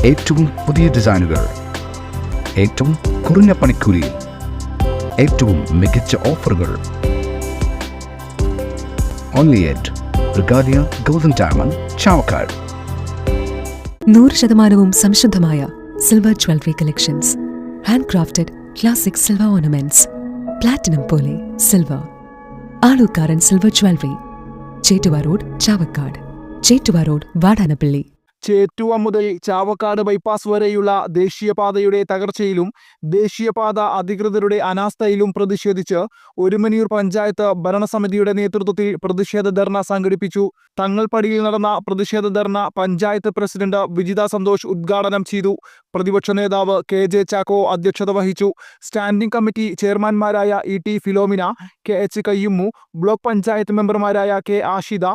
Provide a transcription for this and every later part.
ഏറ്റവും പുതിയ ഡിസൈനുകൾ, ഏറ്റവും കുറഞ്ഞ പണിക്കൂലി, ഏറ്റവും മികച്ച ഓഫറുകൾ. Only at Regalia Golden Diamond, Chavakkad. 100% സംശുദ്ധമായ silver jewellery collections, hand crafted classic silver ornaments, platinum പോലെ silver. Alukkaran silver jewellery, Chettuva road, Chavakkad. Chettuva road, Vadanappally. Chettuva മുതൽ ചാവക്കാട് ബൈപ്പാസ് വരെയുള്ള ദേശീയപാതയുടെ തകർച്ചയിലും ദേശീയപാത അധികൃതരുടെ അനാസ്ഥയിലും പ്രതിഷേധിച്ച് ഒരുമനിയൂർ പഞ്ചായത്ത് ഭരണസമിതിയുടെ നേതൃത്വത്തിൽ പ്രതിഷേധ ധർണ സംഘടിപ്പിച്ചു. തങ്ങൾപടിയിൽ നടന്ന പ്രതിഷേധ ധർണ പഞ്ചായത്ത് പ്രസിഡന്റ് വിജിത സന്തോഷ് ഉദ്ഘാടനം ചെയ്തു. പ്രതിപക്ഷ നേതാവ് KJ ചാക്കോ അധ്യക്ഷത വഹിച്ചു. സ്റ്റാൻഡിംഗ് കമ്മിറ്റി ചെയർമാൻമാരായ ET Philomina, KH Kayyummu, block panchayat മെമ്പർമാരായ K ആഷിദ,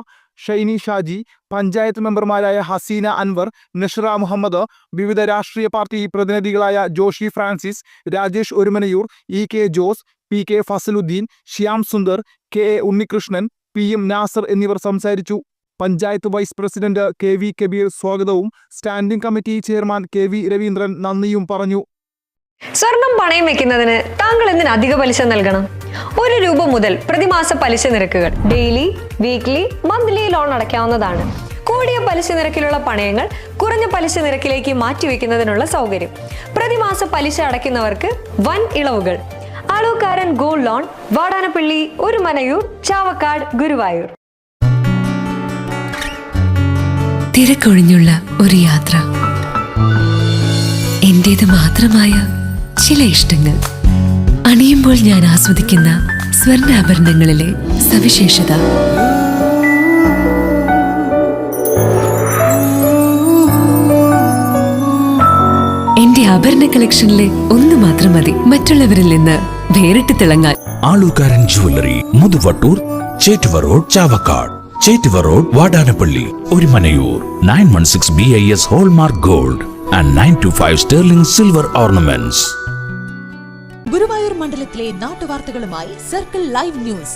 ഷൈനി ഷാജി, പഞ്ചായത്ത് മെമ്പർമാരായ ഹസീന അൻവർ, നഷ്റ മുഹമ്മദ്, വിവിധ രാഷ്ട്രീയ പാർട്ടി പ്രതിനിധികളായ Joshy Francis, Rajesh Orumanayur, EK Jose, PK Fasaludheen, Shyam Sundar, KA Unnikrishnan, PM Nasar എന്നിവർ സംസാരിച്ചു. Panchayat vice president KV Kabeer സ്വാഗതവും standing committee chairman KV Raveendran നന്ദിയും പറഞ്ഞു. സ്വർണം പണയം വെക്കുന്നതിന് താങ്കൾ എന്തിന് അധിക പലിശ നൽകണം? 1 രൂപ മുതൽ പ്രതിമാസ പലിശ നിരക്കുകൾ ഡെയിലി, വീക്ക്ലി, മന്ത്ലി ലോൺ അടയ്ക്കാവുന്നതാണ്. കൂടിയ പലിശ നിരക്കിലുള്ള പണയങ്ങൾ കുറഞ്ഞ പലിശ നിരക്കിലേക്ക് മാറ്റിവെക്കുന്നതിനുള്ള സൗകര്യം. പ്രതിമാസ പലിശ അടയ്ക്കുന്നവർക്ക് വൻ ഇളവുകൾ. Alukkaran gold loan, Vadanappally, Orumanayur, Chavakkad, Guruvayur. തിരക്കൊഴിഞ്ഞുള്ള ഒരു യാത്ര, എന്റേത് മാത്രമായ ചില ഇഷ്ടങ്ങൾ, അണിയുമ്പോൾ ഞാൻ ആസ്വദിക്കുന്ന സ്വർണ്ണാഭരണങ്ങളിലെ സവിശേഷത. എന്റെ ആഭരണ കളക്ഷനിലെ ഒന്ന് മാത്രം മതി മറ്റുള്ളവരിൽ നിന്ന് വേറിട്ട് തിളങ്ങാൻ. Alukkaran jewellery, Muthuvattur, Chettuva road, Chavakkad. Chettuva road, Vadanappally, Orumanayur. 916 BIS hallmark gold and 925 sterling silver ornaments. Guruvayur മണ്ഡലത്തിലെ നാട്ടുവാർത്തകളുമായി സർക്കിൾ ലൈവ് ന്യൂസ്.